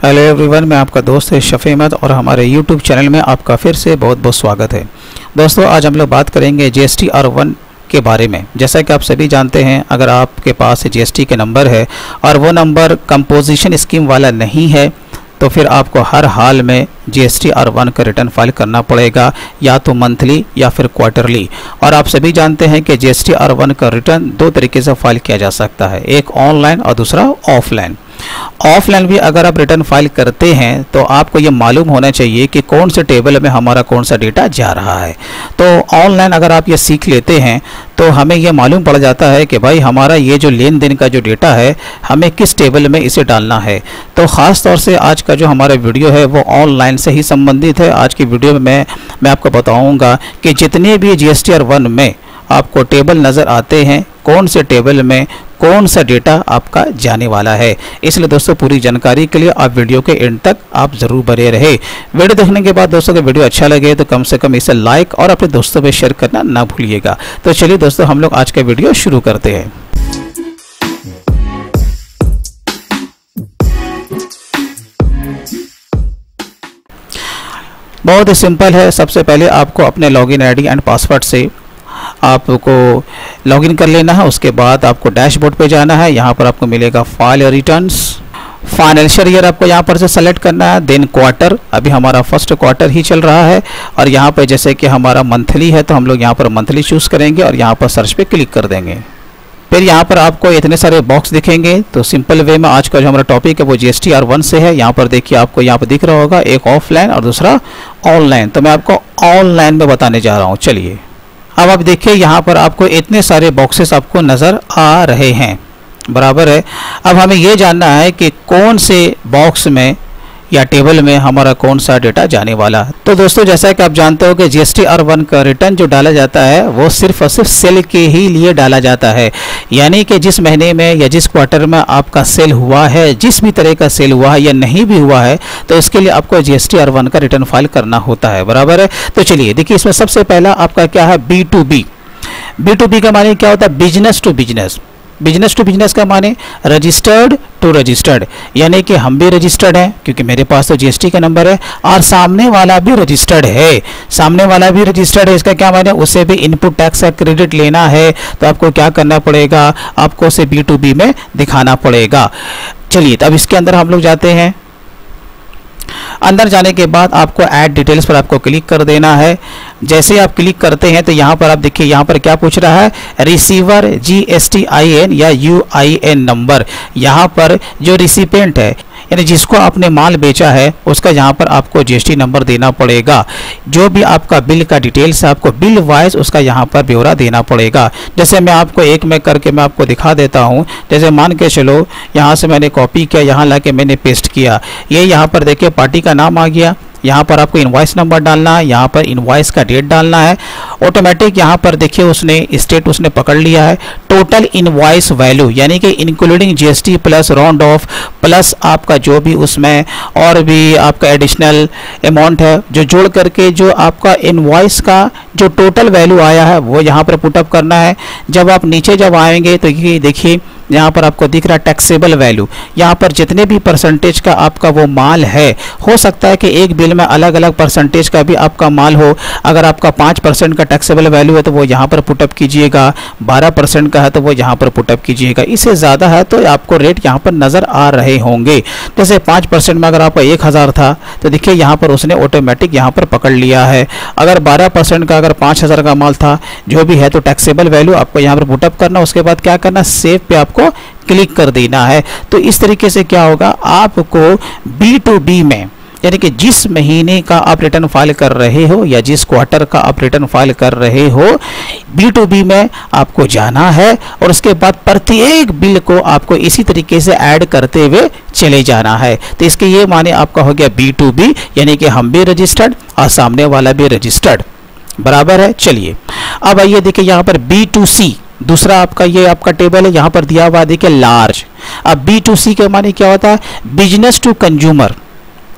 Hello everyone, मैं आपका दोस्त शफी अहमद और हमारे यूट्यूब चैनल में आपका फिर से बहुत बहुत स्वागत है। दोस्तों, आज हम लोग बात करेंगे जीएसटी R1 के बारे में। जैसा कि आप सभी जानते हैं, अगर आपके पास जीएसटी के नंबर है और वो नंबर कंपोजिशन स्कीम वाला नहीं है तो फिर आपको हर हाल में जीएसटी R1 का रिटर्न फाइल करना पड़ेगा, या तो मंथली या फिर क्वार्टरली। और आप सभी जानते हैं कि जीएसटी R1 का रिटर्न दो तरीके से फाइल किया जा सकता है, एक ऑनलाइन और दूसरा ऑफलाइन। ऑफलाइन भी अगर आप रिटर्न फाइल करते हैं तो आपको ये मालूम होना चाहिए कि कौन से टेबल में हमारा कौन सा डेटा जा रहा है। तो ऑनलाइन अगर आप ये सीख लेते हैं तो हमें ये मालूम पड़ जाता है कि भाई हमारा ये जो लेन देन का जो डेटा है हमें किस टेबल में इसे डालना है। तो ख़ास तौर से आज का जो हमारा वीडियो है वो ऑनलाइन से ही संबंधित है। आज की वीडियो में मैं आपको बताऊँगा कि जितने भी जीएसटी R1 में आपको टेबल नज़र आते हैं, कौन से टेबल में कौन सा डेटा आपका जाने वाला है। इसलिए दोस्तों, पूरी जानकारी के लिए आप वीडियो के एंड तक आप ज़रूर बने रहे। वीडियो देखने के बाद दोस्तों, अगर वीडियो अच्छा लगे तो कम से कम इसे लाइक और अपने दोस्तों में शेयर करना ना भूलिएगा। तो चलिए दोस्तों, हम लोग आज का वीडियो शुरू करते हैं। बहुत ही सिंपल है। सबसे पहले आपको अपने लॉगिन आईडी एंड पासवर्ड से आपको लॉगिन कर लेना है। उसके बाद आपको डैशबोर्ड पे जाना है। यहाँ पर आपको मिलेगा फाइल रिटर्न्स, फाइनेंशियल ईयर आपको यहाँ पर से सेलेक्ट करना है। देन क्वार्टर, अभी हमारा फर्स्ट क्वार्टर ही चल रहा है और यहाँ पर जैसे कि हमारा मंथली है तो हम लोग यहाँ पर मंथली चूज़ करेंगे और यहाँ पर सर्च पे क्लिक कर देंगे। फिर यहाँ पर आपको इतने सारे बॉक्स दिखेंगे। तो सिंपल वे में आज का जो हमारा टॉपिक है वो जीएसटी R1 से है। यहाँ पर देखिए, आपको यहाँ पर दिख रहा होगा एक ऑफलाइन और दूसरा ऑनलाइन। तो मैं आपको ऑनलाइन में बताने जा रहा हूँ। चलिए अब आप देखिए, यहाँ पर आपको इतने सारे बॉक्सेस आपको नज़र आ रहे हैं, बराबर है। अब हमें ये जानना है कि कौन से बॉक्स में या टेबल में हमारा कौन सा डेटा जाने वाला है। तो दोस्तों, जैसा कि आप जानते हो कि जीएसटी R1 का रिटर्न जो डाला जाता है वो सिर्फ और सिर्फ सेल के ही लिए डाला जाता है। यानी कि जिस महीने में या जिस क्वार्टर में आपका सेल हुआ है, जिस भी तरह का सेल हुआ है या नहीं भी हुआ है, तो इसके लिए आपको जीएसटी R1 का रिटर्न फाइल करना होता है, बराबर है। तो चलिए देखिए, इसमें सबसे पहला आपका क्या है, B2B। B2B का माने क्या होता है, business to business. Business to business का माने रजिस्टर्ड टू रजिस्टर्ड, यानी कि हम भी रजिस्टर्ड हैं क्योंकि मेरे पास तो जीएसटी का नंबर है और सामने वाला भी रजिस्टर्ड है। सामने वाला भी रजिस्टर्ड है, इसका क्या माने, उसे भी इनपुट टैक्स का क्रेडिट लेना है तो आपको क्या करना पड़ेगा, आपको उसे B2B में दिखाना पड़ेगा। चलिए, तो अब इसके अंदर हम लोग जाते हैं। अंदर जाने के बाद आपको ऐड डिटेल्स पर आपको क्लिक कर देना है। जैसे आप क्लिक करते हैं तो यहाँ पर आप देखिए, यहाँ पर क्या पूछ रहा है, रिसीवर GSTIN या UIN नंबर। यहाँ पर जो रिसिपेंट है यानी जिसको आपने माल बेचा है उसका यहाँ पर आपको जीएसटी नंबर देना पड़ेगा। जो भी आपका बिल का डिटेल्स है आपको बिल वाइज उसका यहाँ पर ब्यौरा देना पड़ेगा। जैसे मैं आपको एक में करके मैं आपको दिखा देता हूँ। जैसे मान के चलो, यहाँ से मैंने कॉपी किया, यहाँ ला के मैंने पेस्ट किया। ये यहाँ पर देखिए पार्टी का नाम आ गया। यहाँ पर आपको इनवॉइस नंबर डालना है, यहाँ पर इनवॉइस का डेट डालना है। ऑटोमेटिक यहाँ पर देखिए उसने स्टेट उसने पकड़ लिया है। टोटल इनवॉइस वैल्यू यानी कि including GST plus round of plus आपका जो भी उसमें और भी आपका एडिशनल अमाउंट है जो जोड़ करके जो आपका इनवॉइस का जो टोटल वैल्यू आया है वो यहाँ पर पुटअप करना है। जब आप नीचे जब आएंगे तो ये देखिए, यहाँ पर आपको दिख रहा है टैक्सेबल वैल्यू। यहाँ पर जितने भी परसेंटेज का आपका वो माल है, हो सकता है कि एक बिल में अलग अलग परसेंटेज का भी आपका माल हो। अगर आपका 5% का टैक्सेबल वैल्यू है तो वो यहाँ पर पुटअप कीजिएगा, 12% का है तो वो यहाँ पर पुटअप कीजिएगा। इससे ज़्यादा है तो आपको रेट यहाँ पर नज़र आ रहे होंगे। जैसे 5% में अगर आपका 1000 था तो देखिए यहाँ पर उसने ऑटोमेटिक यहाँ पर पकड़ लिया है। अगर 12% का अगर 5000 का माल था, जो भी है तो टैक्सेबल वैल्यू आपको यहाँ पर पुटअप करना। उसके बाद क्या करना, सेव पे आपको क्लिक कर देना है। तो इस तरीके से क्या होगा, आपको B2B में यानी कि जिस महीने का आप रिटर्न फाइल कर रहे हो या जिस क्वार्टर का आप रिटर्न फाइल कर रहे हो, B2B में आपको जाना है और उसके बाद प्रत्येक बिल को आपको इसी तरीके से ऐड करते हुए चले जाना है। तो इसके ये माने आपका हो गया B2B, यानी कि हम भी रजिस्टर्ड और सामने वाला भी रजिस्टर्ड, बराबर है। चलिए अब आइए देखिए, यहाँ पर B2C दूसरा आपका ये आपका टेबल है। यहाँ पर दिया हुआ देखिए लार्ज। अब B2C के माने क्या होता है, बिजनेस टू कंज्यूमर।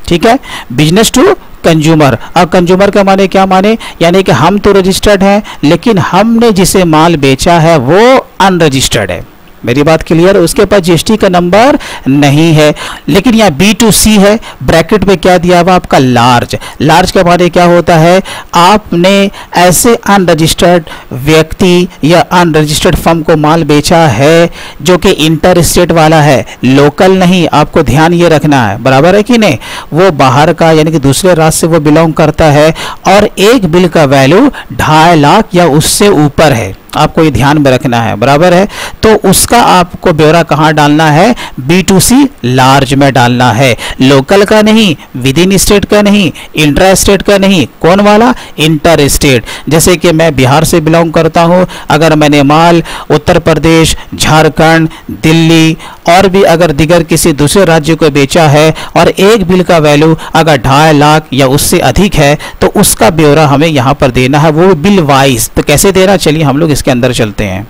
ठीक है, बिजनेस टू कंज्यूमर। अब कंज्यूमर का माने क्या माने, यानी कि हम तो रजिस्टर्ड हैं लेकिन हमने जिसे माल बेचा है वो अनरजिस्टर्ड है। मेरी बात क्लियर है? उसके पास जीएसटी का नंबर नहीं है। लेकिन यहाँ B2C है, ब्रैकेट में क्या दिया हुआ आपका लार्ज। लार्ज के बारे क्या होता है, आपने ऐसे अनरजिस्टर्ड व्यक्ति या अनरजिस्टर्ड फर्म को माल बेचा है जो कि इंटर स्टेट वाला है, लोकल नहीं। आपको ध्यान ये रखना है, बराबर है कि नहीं? वो बाहर का यानी कि दूसरे राज्य से वो बिलोंग करता है और एक बिल का वैल्यू 2.5 लाख या उससे ऊपर है। आपको ये ध्यान में रखना है, बराबर है? तो उसका आपको ब्यौरा कहाँ डालना है? B2C लार्ज में डालना है, लोकल का नहीं, विद इन स्टेट का नहीं, इंट्रा स्टेट का नहीं। कौन वाला? Inter state. जैसे कि मैं बिहार से बिलोंग करता हूँ, अगर मैंने माल उत्तर प्रदेश, झारखंड, दिल्ली और भी अगर दिगर किसी दूसरे राज्य को बेचा है और एक बिल का वैल्यू अगर 2.5 लाख या उससे अधिक है तो उसका ब्यौरा हमें यहाँ पर देना है, वो बिल वाइज। तो कैसे देना, चलिए हम लोग इसके अंदर चलते हैं।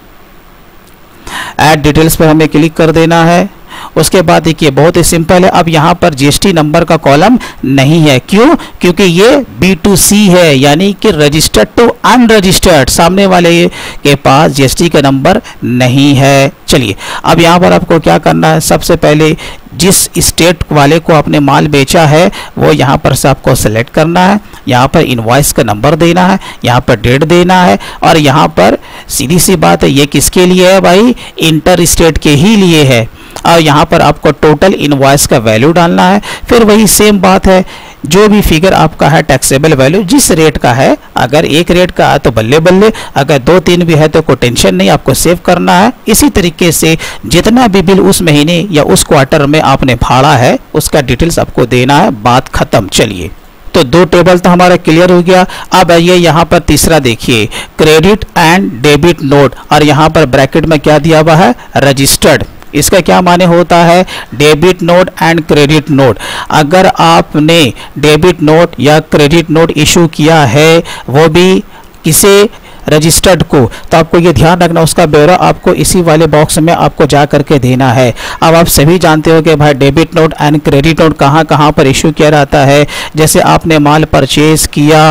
ऐड डिटेल्स पर हमें क्लिक कर देना है। उसके बाद देखिए बहुत ही सिंपल है, अब यहाँ पर जीएसटी नंबर का कॉलम नहीं है। क्यों? क्योंकि ये B2C है, यानी कि रजिस्टर्ड टू अनरजिस्टर्ड, सामने वाले के पास जीएसटी का नंबर नहीं है। चलिए अब यहाँ पर आपको क्या करना है, सबसे पहले जिस स्टेट वाले को आपने माल बेचा है वो यहाँ पर से आपको सेलेक्ट करना है। यहाँ पर इनवॉइस का नंबर देना है, यहाँ पर डेट देना है और यहाँ पर सीधी सी बात है, ये किसके लिए है भाई? इंटर स्टेट के ही लिए है। और यहाँ पर आपको टोटल इनवॉइस का वैल्यू डालना है। फिर वही सेम बात है, जो भी फिगर आपका है टैक्सेबल वैल्यू जिस रेट का है, अगर एक रेट का है तो बल्ले बल्ले, अगर 2-3 भी है तो कोई टेंशन नहीं, आपको सेव करना है। इसी तरीके से जितना भी बिल उस महीने या उस क्वार्टर में आपने फाड़ा है उसका डिटेल्स आपको देना है, बात खत्म। चलिए तो 2 टेबल तो हमारा क्लियर हो गया। अब आइए यहाँ पर तीसरा देखिए, क्रेडिट एंड डेबिट नोट, और यहाँ पर ब्रैकेट में क्या दिया हुआ है? रजिस्टर्ड। इसका क्या माने होता है? Debit note and credit note. अगर आपने डेबिट नोट या क्रेडिट नोट इशू किया है, वो भी किसे? रजिस्टर्ड को, तो आपको ये ध्यान रखना उसका ब्यौरा आपको इसी वाले बॉक्स में आपको जा करके देना है। अब आप सभी जानते हो कि भाई debit note and credit note कहाँ कहाँ पर इशू किया जाता है। जैसे आपने माल परचेज किया,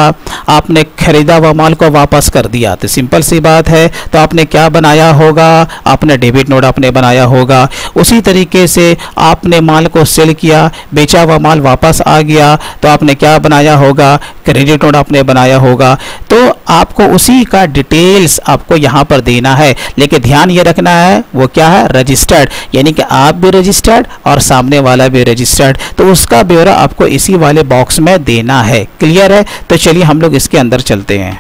आपने खरीदा हुआ माल को वापस कर दिया, तो सिंपल सी बात है, तो आपने क्या बनाया होगा? आपने डेबिट नोट आपने बनाया होगा। उसी तरीके से आपने माल को सेल किया, बेचा हुआ माल वापस आ गया, तो आपने क्या बनाया होगा? क्रेडिट नोट आपने बनाया होगा। तो आपको उसी का डिटेल्स आपको यहाँ पर देना है, लेकिन ध्यान ये रखना है वो क्या है? रजिस्टर्ड, यानी कि आप भी रजिस्टर्ड और सामने वाला भी रजिस्टर्ड, तो उसका ब्यौरा आपको इसी वाले बॉक्स में देना है। क्लियर है? तो चलिए हम लोग इसके अंदर चलते हैं।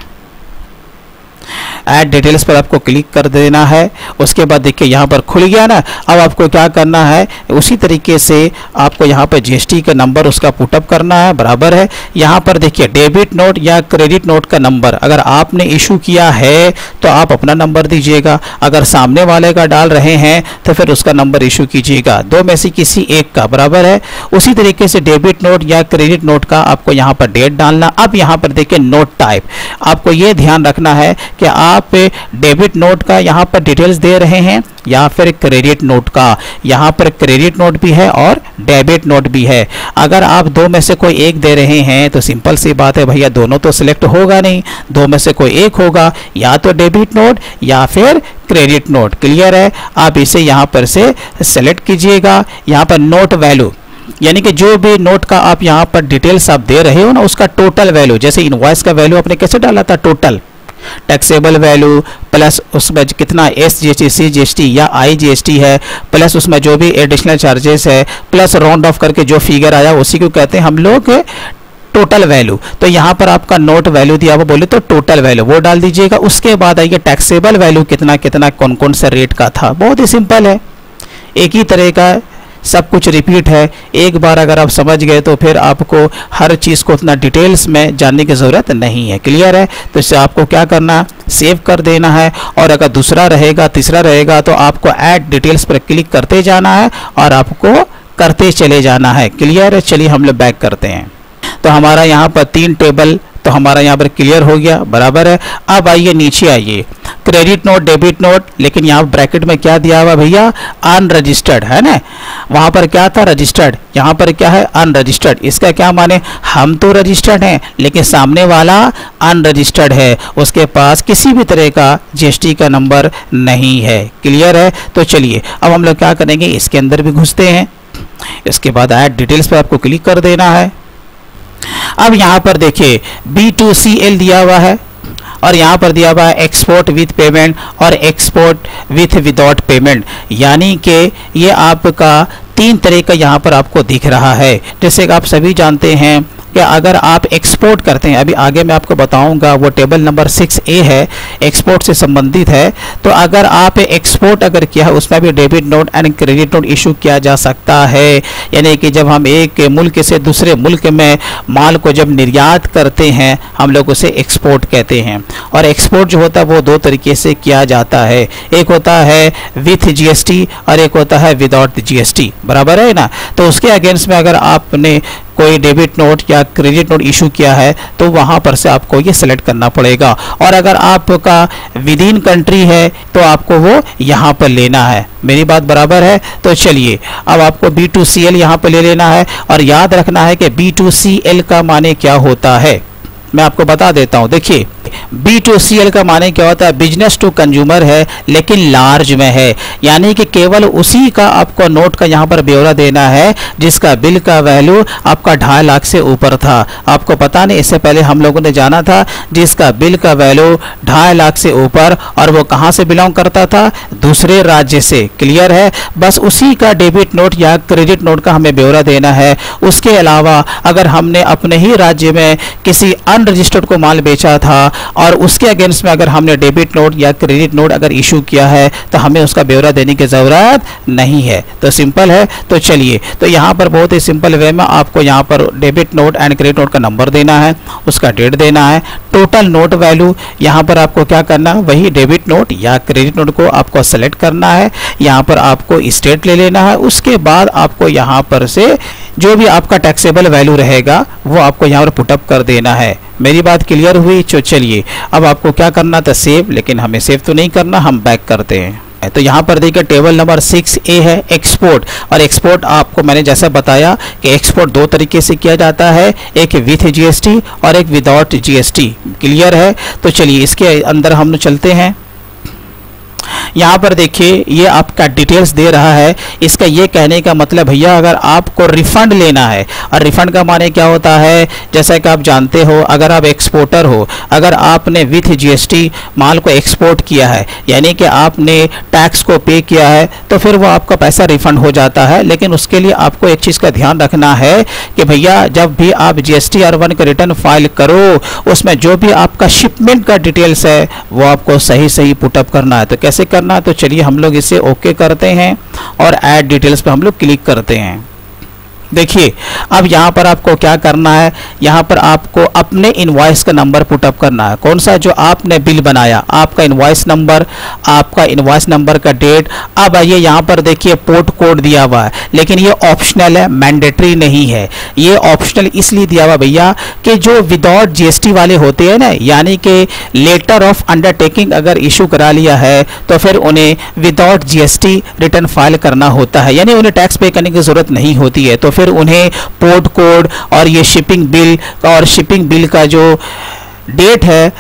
ऐड डिटेल्स पर आपको क्लिक कर देना है। उसके बाद देखिए यहाँ पर खुल गया ना। अब आपको क्या करना है, उसी तरीके से आपको यहाँ पर जीएसटी का नंबर उसका पुटअप करना है, बराबर है। यहाँ पर देखिए डेबिट नोट या क्रेडिट नोट का नंबर अगर आपने इशू किया है तो आप अपना नंबर दीजिएगा, अगर सामने वाले का डाल रहे हैं तो फिर उसका नंबर इशू कीजिएगा, 2 में से किसी एक का, बराबर है। उसी तरीके से डेबिट नोट या क्रेडिट नोट का आपको यहाँ पर डेट डालना। अब यहाँ पर देखिए नोट टाइप, आपको ये ध्यान रखना है कि आप डेबिट नोट का यहाँ पर डिटेल्स दे रहे हैं या फिर क्रेडिट नोट का। यहाँ पर क्रेडिट नोट भी है और डेबिट नोट भी है। अगर आप 2 में से कोई एक दे रहे हैं तो सिंपल सी बात है भैया, दोनों तो सिलेक्ट होगा नहीं, 2 में से कोई एक होगा, या तो डेबिट नोट या फिर क्रेडिट नोट। क्लियर है? आप इसे यहाँ पर से सेलेक्ट कीजिएगा। यहाँ पर नोट वैल्यू, यानी कि जो भी नोट का आप यहाँ पर डिटेल्स आप दे रहे हो ना, उसका टोटल वैल्यू, जैसे इनवॉइस का वैल्यू आपने कैसे डाला था? टोटल टैक्सेबल वैल्यू प्लस उसमें कितना SGST, CGST या IGST है, प्लस उसमें जो भी एडिशनल चार्जेस है, प्लस राउंड ऑफ करके जो फिगर आया उसी को कहते हैं हम लोग टोटल वैल्यू। तो यहाँ पर आपका नोट वैल्यू दिया हुआ, बोले तो टोटल वैल्यू वो डाल दीजिएगा। उसके बाद आइए टैक्सेबल वैल्यू कितना कितना कौन कौन से रेट का था। बहुत ही सिंपल है, एक ही तरह का सब कुछ रिपीट है। एक बार अगर आप समझ गए तो फिर आपको हर चीज़ को उतना डिटेल्स में जानने की ज़रूरत नहीं है। क्लियर है? तो इससे आपको क्या करना, सेव कर देना है। और अगर दूसरा रहेगा, तीसरा रहेगा, तो आपको ऐड डिटेल्स पर क्लिक करते जाना है और आपको करते चले जाना है। क्लियर है? चलिए हम लोग बैक करते हैं। तो हमारा यहाँ पर 3 टेबल तो हमारा यहाँ पर क्लियर हो गया, बराबर है। अब आइए नीचे आइए, क्रेडिट नोट, डेबिट नोट, लेकिन यहाँ ब्रैकेट में क्या दिया हुआ भैया, अनरजिस्टर्ड है ना। वहाँ पर क्या था, रजिस्टर्ड, यहाँ पर क्या है, अनरजिस्टर्ड। इसका क्या माने, हम तो रजिस्टर्ड हैं लेकिन सामने वाला अनरजिस्टर्ड है, उसके पास किसी भी तरह का जीएसटी का नंबर नहीं है। क्लियर है। तो चलिए अब हम लोग क्या करेंगे, इसके अंदर भी घुसते हैं। इसके बाद ऐड डिटेल्स पर आपको क्लिक कर देना है। अब यहाँ पर देखिए B2CL दिया हुआ है और यहाँ पर दिया हुआ है एक्सपोर्ट विथ पेमेंट और एक्सपोर्ट विथ विदाउट पेमेंट, यानी कि ये आपका 3 तरह का यहाँ पर आपको दिख रहा है। जैसे कि आप सभी जानते हैं कि अगर आप एक्सपोर्ट करते हैं, अभी आगे मैं आपको बताऊंगा, वो टेबल नंबर 6A है, एक्सपोर्ट से संबंधित है। तो अगर आप एक्सपोर्ट अगर किया है उसमें भी debit note and credit note issue किया जा सकता है, यानी कि जब हम एक मुल्क से दूसरे मुल्क में माल को जब निर्यात करते हैं हम लोग उसे एक्सपोर्ट कहते हैं। और एक्सपोर्ट जो होता है वो 2 तरीके से किया जाता है, एक होता है विथ जीएसटी और एक होता है विदाउट जीएसटी, बराबर है ना। तो उसके अगेंस्ट में अगर आपने कोई डेबिट नोट या क्रेडिट नोट इशू किया है तो वहां पर से आपको ये सेलेक्ट करना पड़ेगा। और अगर आपका विद इन कंट्री है तो आपको वो यहाँ पर लेना है। मेरी बात बराबर है। तो चलिए अब आपको B2CL यहाँ पर ले लेना है और याद रखना है कि B2CL का माने क्या होता है, मैं आपको बता देता हूँ। देखिए B2CL का माने क्या होता है, बिजनेस टू कंज्यूमर है लेकिन लार्ज में है, यानी कि केवल उसी का आपको नोट का यहाँ पर ब्यौरा देना है जिसका बिल का वैल्यू आपका 2.5 लाख से ऊपर था। आपको पता नहीं, इससे पहले हम लोगों ने जाना था जिसका बिल का वैल्यू 2.5 लाख से ऊपर और वो कहाँ से बिलोंग करता था, दूसरे राज्य से। क्लियर है। बस उसी का डेबिट नोट या क्रेडिट नोट का हमें ब्यौरा देना है। उसके अलावा अगर हमने अपने ही राज्य में किसी अनरजिस्टर्ड को माल बेचा था और उसके अगेंस्ट में अगर हमने डेबिट नोट या क्रेडिट नोट अगर इशू किया है तो हमें उसका ब्यौरा देने की ज़रूरत नहीं है। तो सिंपल है। तो चलिए, तो यहाँ पर बहुत ही सिंपल वे में आपको यहाँ पर debit note and credit note का नंबर देना है, उसका डेट देना है, टोटल नोट वैल्यू यहाँ पर आपको क्या करना है, वही डेबिट नोट या क्रेडिट नोट को आपको सेलेक्ट करना है। यहाँ पर आपको स्टेट ले लेना है। उसके बाद आपको यहाँ पर से जो भी आपका टैक्सेबल वैल्यू रहेगा वो आपको यहाँ पर पुटअप कर देना है। मेरी बात क्लियर हुई। तो चलिए अब आपको क्या करना था, सेव, लेकिन हमें सेव तो नहीं करना, हम बैक करते हैं। तो यहाँ पर देखिए टेबल नंबर 6A है एक्सपोर्ट। और एक्सपोर्ट आपको मैंने जैसा बताया कि एक्सपोर्ट 2 तरीके से किया जाता है, एक विथ जीएसटी और एक विदाउट जीएसटी। क्लियर है। तो चलिए इसके अंदर हम चलते हैं। यहाँ पर देखिए ये आपका डिटेल्स दे रहा है। इसका ये कहने का मतलब भैया अगर आपको रिफंड लेना है, और रिफंड का माने क्या होता है, जैसा कि आप जानते हो अगर आप एक्सपोर्टर हो, अगर आपने विथ जीएसटी माल को एक्सपोर्ट किया है यानी कि आपने टैक्स को पे किया है तो फिर वो आपका पैसा रिफंड हो जाता है। लेकिन उसके लिए आपको एक चीज़ का ध्यान रखना है कि भैया जब भी आप जीएसटी R1 का रिटर्न फाइल करो उसमें जो भी आपका शिपमेंट का डिटेल्स है वो आपको सही सही पुटअप करना है। तो कैसे करना, तो चलिए हम लोग इसे ओके करते हैं और ऐड डिटेल्स पे हम लोग क्लिक करते हैं। देखिए अब यहाँ पर आपको क्या करना है, यहाँ पर आपको अपने इनवॉइस का नंबर पुटअप करना है। कौन सा, जो आपने बिल बनाया, आपका इनवॉइस नंबर, आपका इनवॉइस नंबर का डेट। अब आइए यहाँ पर देखिए पोर्ट कोड दिया हुआ है, लेकिन ये ऑप्शनल है, मैंडेटरी नहीं है। ये ऑप्शनल इसलिए दिया हुआ भैया कि जो विदाउट जीएसटी वाले होते हैं ना, यानी कि लेटर ऑफ अंडरटेकिंग अगर इशू करा लिया है तो फिर उन्हें विदाउट जीएसटी रिटर्न फाइल करना होता है, यानी उन्हें टैक्स पे करने की जरूरत नहीं होती है। तो फिर उन्हें पोर्ट कोड और ये शिपिंग बिल और शिपिंग बिल का जो डेट है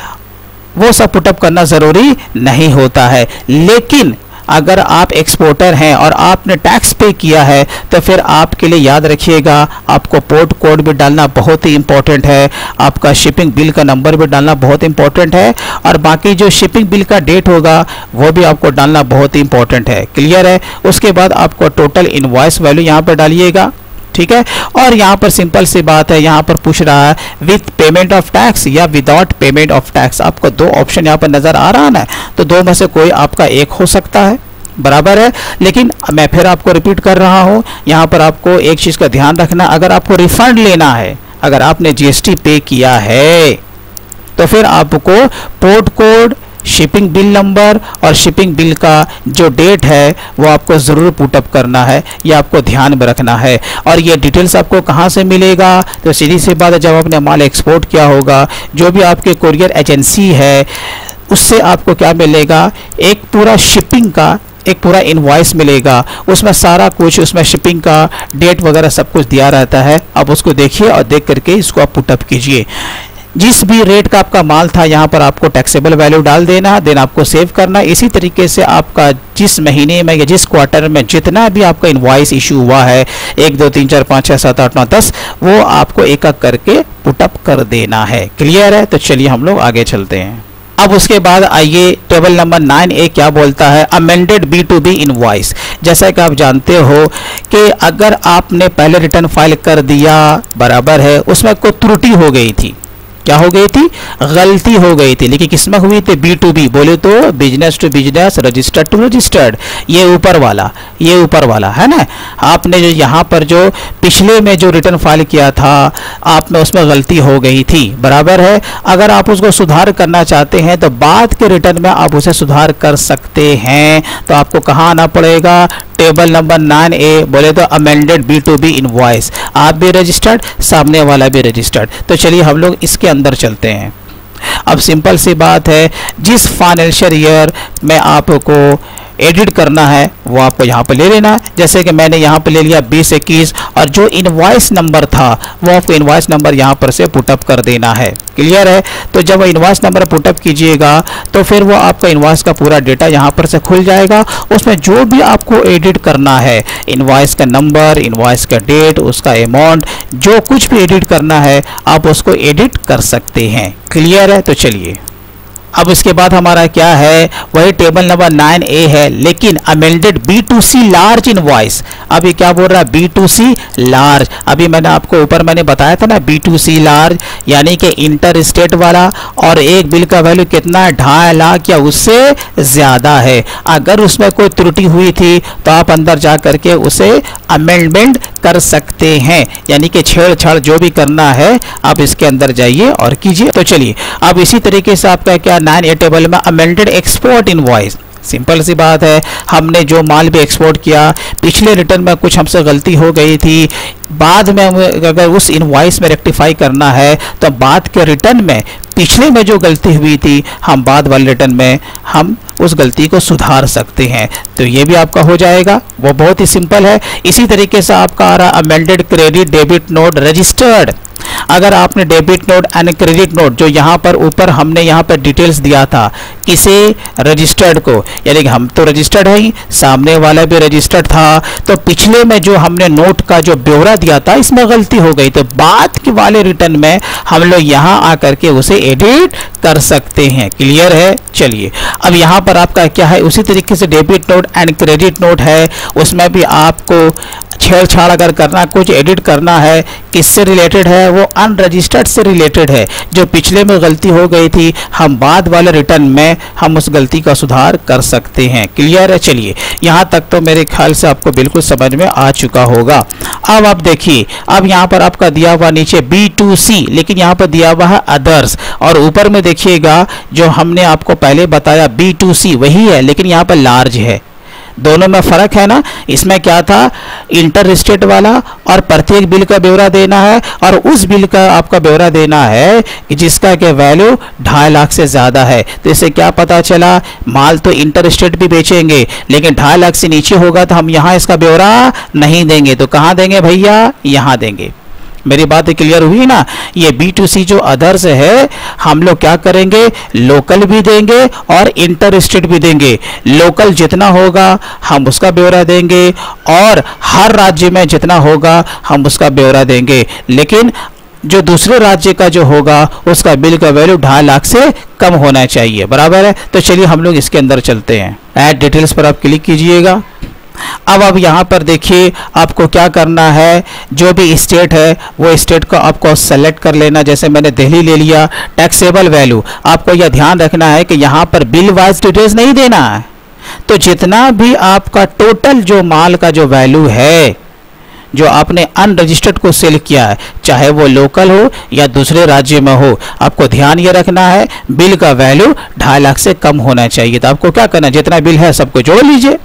वो सब पुटअप करना ज़रूरी नहीं होता है। लेकिन अगर आप एक्सपोर्टर हैं और आपने टैक्स पे किया है तो फिर आपके लिए याद रखिएगा आपको पोर्ट कोड भी डालना बहुत ही इंपॉर्टेंट है, आपका शिपिंग बिल का नंबर भी डालना बहुत इंपॉर्टेंट है, और बाकी जो शिपिंग बिल का डेट होगा वो भी आपको डालना बहुत ही इंपॉर्टेंट है। क्लियर है। उसके बाद आपको टोटल इनवॉइस वैल्यू यहाँ पर डालिएगा, ठीक है। और यहाँ पर सिंपल सी बात है, यहाँ पर पूछ रहा है विथ पेमेंट ऑफ टैक्स या विदाउट पेमेंट ऑफ टैक्स। आपको 2 ऑप्शन यहाँ पर नजर आ रहा है ना, तो 2 में से कोई आपका एक हो सकता है, बराबर है। लेकिन मैं फिर आपको रिपीट कर रहा हूँ, यहाँ पर आपको एक चीज़ का ध्यान रखना, अगर आपको रिफंड लेना है, अगर आपने जीएसटी पे किया है तो फिर आपको port code, shipping bill number और शिपिंग बिल का जो डेट है वो आपको ज़रूर पुटअप करना है, ये आपको ध्यान में रखना है। और ये डिटेल्स आपको कहाँ से मिलेगा, तो सीधी सी बात है, जब आपने माल एक्सपोर्ट किया होगा जो भी आपके कुरियर एजेंसी है उससे आपको क्या मिलेगा, एक पूरा शिपिंग का एक पूरा इनवॉइस मिलेगा, उसमें सारा कुछ, उसमें शिपिंग का डेट वगैरह सब कुछ दिया रहता है। आप उसको देखिए और देख करके इसको आप पुटअप कीजिए। जिस भी रेट का आपका माल था यहाँ पर आपको टैक्सेबल वैल्यू डाल देना, देन आपको सेव करना। इसी तरीके से आपका जिस महीने में या जिस क्वार्टर में जितना भी आपका इनवॉइस इशू हुआ है 1 2 3 4 5 6 7 8 9 10, वो आपको एक एक करके पुटअप कर देना है। क्लियर है? तो चलिए हम लोग आगे चलते हैं। अब उसके बाद आइए टेबल नंबर 9A क्या बोलता है, अमेंडेड B2B इनवॉइस। जैसा कि आप जानते हो कि अगर आपने पहले रिटर्न फाइल कर दिया, बराबर है, उसमें कोई त्रुटि हो गई थी, क्या हो गई थी, गलती हो गई थी, लेकिन किसमें हुई थी, B2B, बोले तो business to business, registered to registered, ये ऊपर वाला है ना। आपने जो यहाँ पर जो पिछले में जो रिटर्न फाइल किया था, आप में उसमें गलती हो गई थी, बराबर है। अगर आप उसको सुधार करना चाहते हैं तो बाद के रिटर्न में आप उसे सुधार कर सकते हैं। तो आपको कहाँ आना पड़ेगा, टेबल नंबर 9A, बोले तो अमेंडेड B2B इनवॉइस। आप भी रजिस्टर्ड, सामने वाला भी रजिस्टर्ड। तो चलिए हम लोग इसके अंदर चलते हैं। अब सिंपल सी बात है, जिस फाइनेंशियल ईयर में आपको एडिट करना है वो आपको यहाँ पर ले लेना है। जैसे कि मैंने यहाँ पर ले लिया 2021, और जो इनवॉइस नंबर था वो आपको इनवॉइस नंबर यहाँ पर से पुटअप कर देना है। क्लियर है? तो जब इनवॉइस नंबर पुटअप कीजिएगा तो फिर वो आपका इनवॉइस का पूरा डेटा यहाँ पर से खुल जाएगा। उसमें जो भी आपको एडिट करना है, इनवॉइस का नंबर, इनवॉइस का डेट, उसका अमाउंट, जो कुछ भी एडिट करना है आप उसको एडिट कर सकते हैं। क्लियर है? तो चलिए अब इसके बाद हमारा क्या है, वही टेबल नंबर 9A है, लेकिन अमेंडेड B2C लार्ज इनवॉइस। अभी क्या बोल रहा है, B2C लार्ज। अभी मैंने आपको ऊपर मैंने बताया था ना, B2C लार्ज यानी कि इंटर स्टेट वाला, और एक बिल का वैल्यू कितना है, 2.5 लाख या उससे ज़्यादा है। अगर उसमें कोई त्रुटि हुई थी तो आप अंदर जा करके उसे अमेंडमेंट कर सकते हैं, यानी कि छेड़छाड़ जो भी करना है आप इसके अंदर जाइए और कीजिए। तो चलिए अब इसी तरीके से आपका क्या 9A टेबल में अमेंडेड एक्सपोर्ट इनवॉइस। सिंपल सी बात है, हमने जो माल भी एक्सपोर्ट किया, पिछले रिटर्न में कुछ हमसे गलती हो गई थी, बाद में अगर उस इनवॉइस में रेक्टिफाई करना है तो बाद के रिटर्न में पिछले में जो गलती हुई थी हम बाद वाले रिटर्न में हम उस गलती को सुधार सकते हैं। तो ये भी आपका हो जाएगा, वो बहुत ही सिंपल है। इसी तरीके से आपका आ रहा amended credit debit note registered. अगर आपने debit note and credit note, जो यहाँ पर ऊपर हमने यहाँ पर डिटेल्स दिया था, किसे, रजिस्टर्ड को, यानी कि हम तो रजिस्टर्ड है ही, सामने वाला भी रजिस्टर्ड था, तो पिछले में जो हमने नोट का जो ब्यौरा दिया था इसमें गलती हो गई, तो बाद के वाले रिटर्न में हम लोग यहाँ आकर के उसे एडिट कर सकते हैं। क्लियर है? चलिए अब यहाँ पर आपका क्या है, उसी तरीके से debit note and credit note है, उसमें भी आपको छेड़छाड़ अगर करना, कुछ एडिट करना है, किससे रिलेटेड है, वो अनरजिस्टर्ड से रिलेटेड है। जो पिछले में गलती हो गई थी हम बाद वाले रिटर्न में हम उस गलती का सुधार कर सकते हैं। क्लियर है? चलिए यहाँ तक तो मेरे ख्याल से आपको बिल्कुल समझ में आ चुका होगा। अब आप देखिए, अब यहाँ पर आपका दिया हुआ नीचे B2C, लेकिन यहाँ पर दिया हुआ है अदर्स, और ऊपर में देखिएगा जो हमने आपको पहले बताया B2C वही है, लेकिन यहाँ पर लार्ज है। दोनों में फर्क है ना। इसमें क्या था, इंटर स्टेट वाला, और प्रत्येक बिल का ब्यौरा देना है, और उस बिल का आपका ब्यौरा देना है कि जिसका के वैल्यू 2.5 लाख से ज़्यादा है। तो इससे क्या पता चला, माल तो इंटर स्टेट भी बेचेंगे लेकिन 2.5 लाख से नीचे होगा तो हम यहाँ इसका ब्यौरा नहीं देंगे। तो कहाँ देंगे भैया, यहाँ देंगे। मेरी बात क्लियर हुई ना। ये B2C जो अदर्स है, हम लोग क्या करेंगे, लोकल भी देंगे और इंटर स्टेट भी देंगे। लोकल जितना होगा हम उसका ब्यौरा देंगे, और हर राज्य में जितना होगा हम उसका ब्यौरा देंगे, लेकिन जो दूसरे राज्य का जो होगा उसका बिल का वैल्यू 2.5 लाख से कम होना चाहिए। बराबर है? तो चलिए हम लोग इसके अंदर चलते हैं। ऐड डिटेल्स पर आप क्लिक कीजिएगा। अब यहाँ पर देखिए आपको क्या करना है, जो भी स्टेट है वो स्टेट को आपको सेलेक्ट कर लेना। जैसे मैंने दिल्ली ले लिया। टैक्सेबल वैल्यू आपको यह ध्यान रखना है कि यहाँ पर बिल वाइज डिटेल्स नहीं देना है। तो जितना भी आपका टोटल जो माल का जो वैल्यू है, जो आपने अनरजिस्टर्ड को सेल किया है, चाहे वो लोकल हो या दूसरे राज्य में हो, आपको ध्यान ये रखना है बिल का वैल्यू 2.5 लाख से कम होना चाहिए। तो आपको क्या करना है, जितना बिल है सबको जोड़ लीजिए।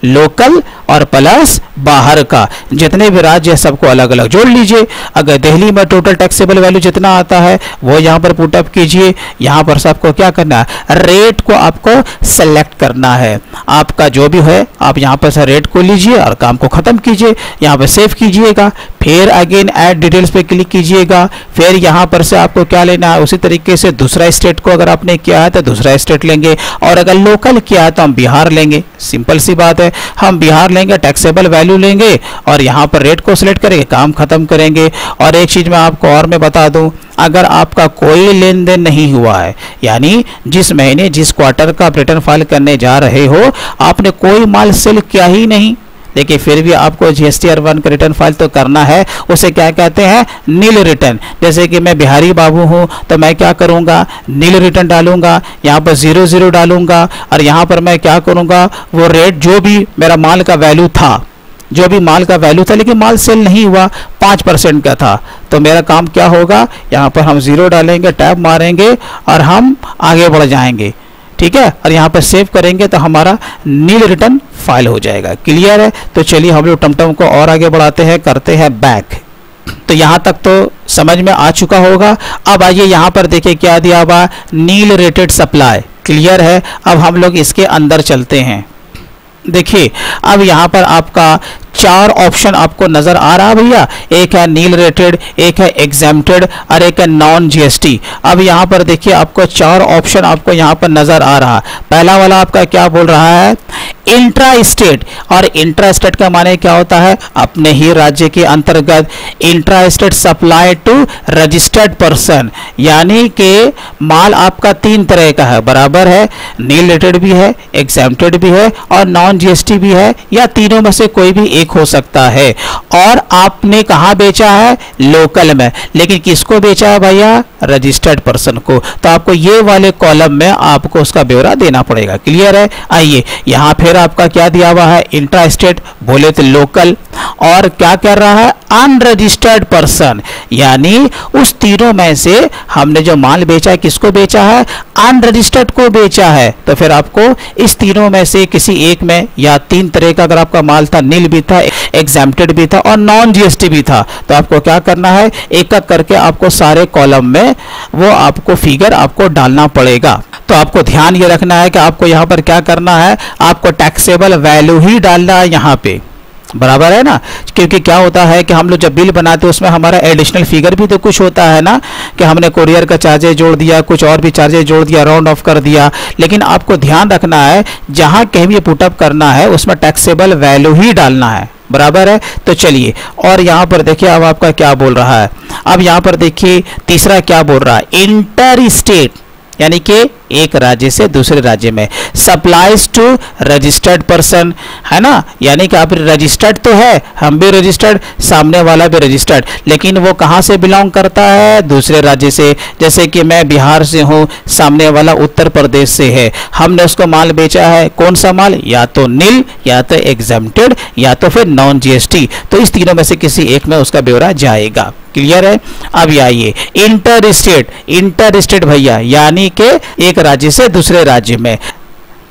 लोकल और प्लस बाहर का, जितने भी राज्य है सबको अलग अलग जोड़ लीजिए। अगर दिल्ली में टोटल टैक्सेबल वैल्यू जितना आता है वो यहाँ पर पुट अप कीजिए। यहाँ पर से आपको क्या करना है, रेट को आपको सेलेक्ट करना है। आपका जो भी है आप यहाँ पर से रेट को लीजिए और काम को खत्म कीजिए। यहाँ पर सेव कीजिएगा, फिर अगेन ऐड डिटेल्स पे क्लिक कीजिएगा। फिर यहाँ पर से आपको क्या लेना है, उसी तरीके से दूसरा स्टेट को अगर आपने किया है तो दूसरा स्टेट लेंगे, और अगर लोकल किया है तो हम बिहार लेंगे। सिंपल सी बात है, हम बिहार लेंगे, टैक्सेबल वैल्यू लेंगे और यहाँ पर रेट को सिलेक्ट करेंगे, काम खत्म करेंगे। और एक चीज मैं आपको और मैं बता दूं, अगर आपका कोई लेन देन नहीं हुआ है, यानी जिस महीने जिस क्वार्टर का आप रिटर्न फाइल करने जा रहे हो आपने कोई माल सेल किया ही नहीं, देखिए फिर भी आपको GSTR 1 का रिटर्न फाइल तो करना है। उसे क्या कहते हैं, नील रिटर्न। जैसे कि मैं बिहारी बाबू हूं तो मैं क्या करूंगा, नील रिटर्न डालूंगा, यहाँ पर 00 डालूंगा और यहाँ पर मैं क्या करूंगा, वो रेट जो भी मेरा माल का वैल्यू था, जो भी माल का वैल्यू था लेकिन माल सेल नहीं हुआ 5% का था, तो मेरा काम क्या होगा, यहाँ पर हम 0 डालेंगे, टैब मारेंगे और हम आगे बढ़ जाएंगे। ठीक है, और यहाँ पर सेव करेंगे तो हमारा नील रिटर्न फाइल हो जाएगा। क्लियर है? तो चलिए हम लोग टमटम को और आगे बढ़ाते हैं, करते हैं बैक। तो यहाँ तक तो समझ में आ चुका होगा। अब आइए यहाँ पर देखिए क्या दिया हुआ, नील रेटेड सप्लाई। क्लियर है? अब हम लोग इसके अंदर चलते हैं। देखिए अब यहाँ पर आपका 4 ऑप्शन आपको नजर आ रहा है भैया, एक है नील रेटेड, एक है एग्जेम्प्टेड और एक है नॉन GST। अब यहाँ पर देखिए आपको 4 ऑप्शन आपको यहाँ पर नजर आ रहा है। पहला वाला आपका क्या बोल रहा है, इंट्रा स्टेट। और इंट्रा स्टेट का माने क्या होता है, अपने ही राज्य के अंतर्गत intra state supply to registered person, यानी कि माल आपका 3 तरह का है, बराबर है, नील रेटेड भी है, एग्जेम्प्टेड भी है और नॉन GST भी है, या तीनों में से कोई भी एक हो सकता है। और आपने कहाँ बेचा है, लोकल में, लेकिन किसको बेचा है भैया, रजिस्टर्ड पर्सन को। तो आपको ये वाले कॉलम में आपको उसका ब्यौरा देना पड़ेगा। क्लियर है? आइए यहाँ फिर आपका क्या दिया हुआ है, इंट्रा स्टेट बोले तो लोकल, और क्या कर रहा है, अनरजिस्टर्ड पर्सन, यानी उस तीनों में से हमने जो माल बेचा है किसको बेचा है, अनरजिस्टर्ड को बेचा है। तो फिर आपको इस तीनों में से किसी एक में, या 3 तरह का अगर आपका माल था, नील भी था, एग्जेम्प्टेड भी था और नॉन GST भी था, तो आपको क्या करना है, एक एक करके आपको सारे कॉलम में वो आपको फिगर आपको डालना पड़ेगा। तो आपको ध्यान ये रखना है कि आपको यहाँ पर क्या करना है, आपको टैक्सेबल वैल्यू ही डालना है यहाँ पे, बराबर है ना। क्योंकि क्या होता है कि हम लोग जब बिल बनाते हैं उसमें हमारा एडिशनल फिगर भी तो कुछ होता है ना, कि हमने कोरियर का चार्जेस जोड़ दिया, कुछ और भी चार्जेस जोड़ दिया, राउंड ऑफ कर दिया। लेकिन आपको ध्यान रखना है जहां कहीं भी पुटअप करना है उसमें टैक्सेबल वैल्यू ही डालना है, बराबर है। तो चलिए, और यहाँ पर देखिए अब आपका क्या बोल रहा है, अब यहाँ पर देखिए तीसरा क्या बोल रहा है, इंटर स्टेट, यानी कि एक राज्य से दूसरे राज्य में, सप्लाइज टू रजिस्टर्ड पर्सन, है ना, यानी कि आप रजिस्टर्ड तो है, हम भी रजिस्टर्ड, सामने वाला भी रजिस्टर्ड, लेकिन वो कहाँ से बिलोंग करता है, दूसरे राज्य से। जैसे कि मैं बिहार से हूँ, सामने वाला उत्तर प्रदेश से है, हमने उसको माल बेचा है, कौन सा माल, या तो नील, या तो एग्जेम्प्टेड, या तो फिर नॉन GST। तो इस तीनों में से किसी एक में उसका ब्यौरा जाएगा। क्लियर है? अब आइए इंटर स्टेट, इंटर स्टेट भैया, यानी कि एक राज्य से दूसरे राज्य में,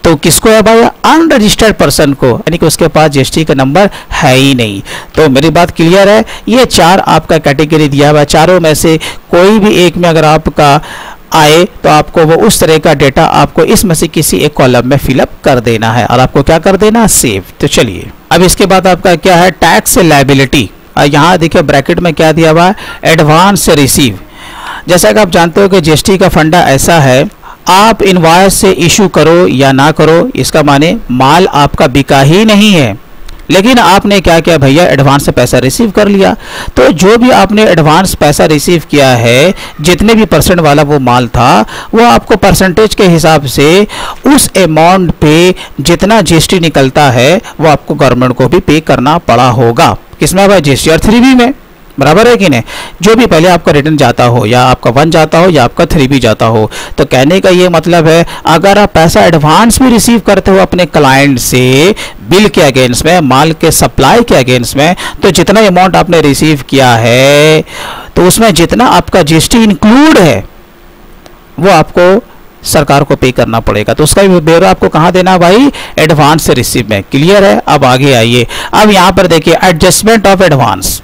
तो किसको है भैया, अनरजिस्टर्ड पर्सन को, यानी कि उसके पास GST का नंबर है ही नहीं। तो मेरी बात क्लियर है? ये 4 आपका कैटेगरी दिया हुआ, चारों में से कोई भी एक में अगर आपका आए तो आपको वो उस तरह का डेटा आपको इसमें से किसी एक कॉलम में फिलअप कर देना है, और आपको क्या कर देना, सेव। तो चलिए अब इसके बाद आपका क्या है, टैक्स लायबिलिटी। यहाँ देखिए ब्रैकेट में क्या दिया हुआ है, एडवांस रिसीव। जैसा कि आप जानते हो कि GST का फंडा ऐसा है, आप इनवॉइस से इशू करो या ना करो, इसका माने माल आपका बिका ही नहीं है, लेकिन आपने क्या किया भैया, एडवांस से पैसा रिसीव कर लिया। तो जो भी आपने एडवांस पैसा रिसीव किया है, जितने भी % वाला वो माल था, वो आपको परसेंटेज के हिसाब से उस अमाउंट पे जितना GST निकलता है वो आपको गवर्नमेंट को भी पे करना पड़ा होगा। किसमें भाई, GSTR 3B में, बराबर है कि नहीं। जो भी पहले आपका रिटर्न जाता हो, या आपका 1 जाता हो या आपका 3B जाता हो, तो कहने का ये मतलब है अगर आप पैसा एडवांस भी रिसीव करते हो अपने क्लाइंट से बिल के अगेंस्ट में, माल के सप्लाई के अगेंस्ट में, तो जितना अमाउंट आपने रिसीव किया है तो उसमें जितना आपका GST इंक्लूड है वो आपको सरकार को पे करना पड़ेगा। तो उसका भी ब्यौरा आपको कहाँ देना भाई, एडवांस रिसीव में। क्लियर है। अब आगे आइए, अब यहाँ पर देखिए एडजस्टमेंट ऑफ एडवांस।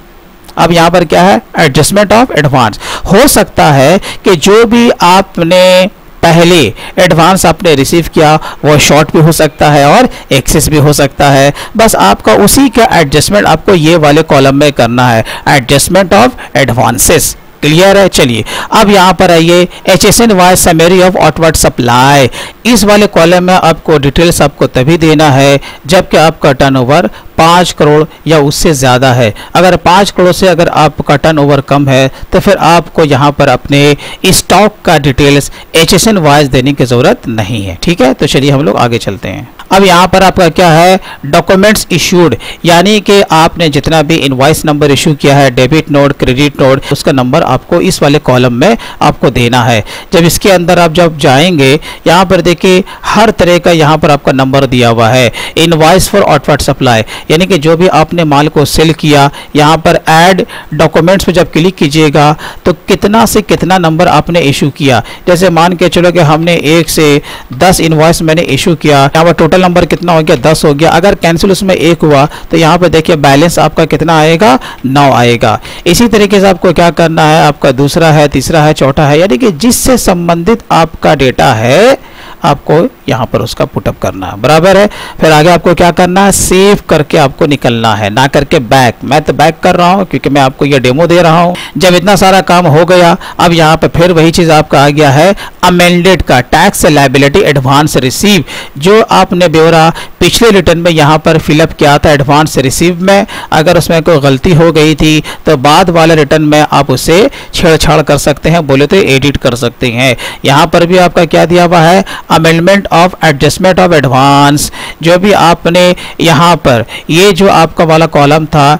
अब यहाँ पर क्या है, एडजस्टमेंट ऑफ एडवांस। हो सकता है कि जो भी आपने पहले एडवांस आपने रिसीव किया वो शॉर्ट भी हो सकता है और एक्सेस भी हो सकता है। बस आपका उसी का एडजस्टमेंट आपको ये वाले कॉलम में करना है, एडजस्टमेंट ऑफ एडवांसेस। क्लियर है। चलिए अब यहाँ पर आइए, HSN wise summary of outward supply. इस वाले कॉलम में आपको डिटेल्स आपको तभी देना है जबकि आपका टर्नओवर 5 करोड़ या उससे ज़्यादा है। अगर 5 करोड़ से अगर आपका टर्नओवर कम है तो फिर आपको यहाँ पर अपने स्टॉक का डिटेल्स HSN वाइज देने की ज़रूरत नहीं है। ठीक है। तो चलिए हम लोग आगे चलते हैं। अब यहाँ पर आपका क्या है, डॉक्यूमेंट्स इशूड, यानी कि आपने जितना भी इनवॉइस नंबर इशू किया है, डेबिट नोट, क्रेडिट नोट, उसका नंबर आपको इस वाले कॉलम में आपको देना है। जब इसके अंदर आप जब जाएंगे, यहाँ पर देखिए हर तरह का यहाँ पर आपका नंबर दिया हुआ है। इनवॉइस फॉर आउटवर्ड सप्लाई, यानी कि जो भी आपने माल को सेल किया, यहाँ पर ऐड डॉक्यूमेंट्स पे जब क्लिक कीजिएगा तो कितना से कितना नंबर आपने इशू किया। जैसे मान के चलो कि हमने 1 से 10 इनवॉइस मैंने इशू किया, यहाँ पर टोटल नंबर कितना हो गया, 10 हो गया। अगर कैंसिल उसमें 1 हुआ तो यहाँ पे देखिए बैलेंस आपका कितना आएगा, 9 आएगा। इसी तरीके से आपको क्या करना है, आपका दूसरा है, तीसरा है, चौथा है, यानी कि जिससे संबंधित आपका डेटा है आपको यहाँ पर उसका पुटअप करना है। बराबर है। फिर आगे आपको क्या करना है, सेव करके आपको निकलना है, ना करके बैक। मैं तो बैक कर रहा हूँ क्योंकि मैं आपको ये डेमो दे रहा हूँ। जब इतना सारा काम हो गया, अब यहाँ पे फिर वही चीज़ आपका आ गया है, अमेंडेड का टैक्स लायबिलिटी एडवांस रिसीव। जो आपने ब्यौरा पिछले रिटर्न में यहाँ पर फिलअप किया था एडवांस रिसीव में, अगर उसमें कोई गलती हो गई थी तो बाद वाले रिटर्न में आप उसे छेड़छाड़ कर सकते हैं, बोले तो एडिट कर सकते हैं। यहाँ पर भी आपका क्या दिया हुआ है, amendment of adjustment of advance. जो भी आपने यहाँ पर ये जो आपका वाला कॉलम था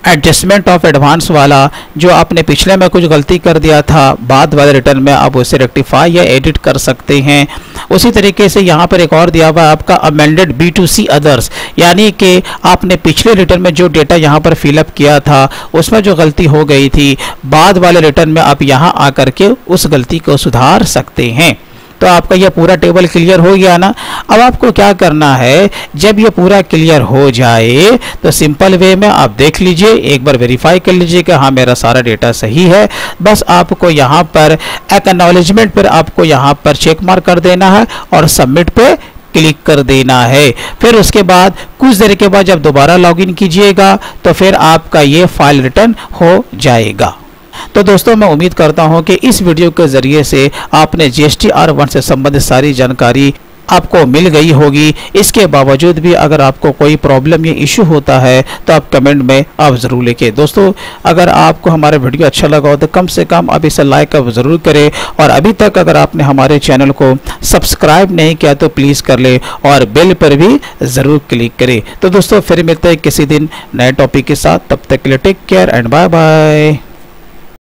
एडजस्टमेंट ऑफ एडवांस वाला, जो आपने पिछले में कुछ गलती कर दिया था, बाद वाले रिटर्न में आप उसे रेक्टिफाई या एडिट कर सकते हैं। उसी तरीके से यहाँ पर एक और दिया हुआ है आपका अमेंडेड B2C अदर्स, यानी कि आपने पिछले रिटर्न में जो डेटा यहाँ पर फिलअप किया था उसमें जो गलती हो गई थी, बाद वाले रिटर्न में आप यहाँ आकर के उस गलती को सुधार सकते हैं। तो आपका यह पूरा टेबल क्लियर हो गया ना। अब आपको क्या करना है, जब ये पूरा क्लियर हो जाए तो सिंपल वे में आप देख लीजिए, एक बार वेरीफाई कर लीजिए कि हाँ मेरा सारा डेटा सही है। बस आपको यहाँ पर एक्नॉलेजमेंट पर आपको यहाँ पर चेक मार्क कर देना है और सबमिट पे क्लिक कर देना है। फिर उसके बाद कुछ देर के बाद जब दोबारा लॉगिन कीजिएगा तो फिर आपका ये फाइल रिटर्न हो जाएगा। तो दोस्तों मैं उम्मीद करता हूं कि इस वीडियो के ज़रिए से आपने GST R1 से संबंधित सारी जानकारी आपको मिल गई होगी। इसके बावजूद भी अगर आपको कोई प्रॉब्लम या इशू होता है तो आप कमेंट में आप ज़रूर लिखें। दोस्तों अगर आपको हमारा वीडियो अच्छा लगा हो तो कम से कम आप इसे लाइक आप ज़रूर करें, और अभी तक अगर आपने हमारे चैनल को सब्सक्राइब नहीं किया तो प्लीज़ कर ले और बेल पर भी ज़रूर क्लिक करें। तो दोस्तों फिर मिलते हैं किसी दिन नए टॉपिक के साथ, तब तक के लिए take care and bye bye.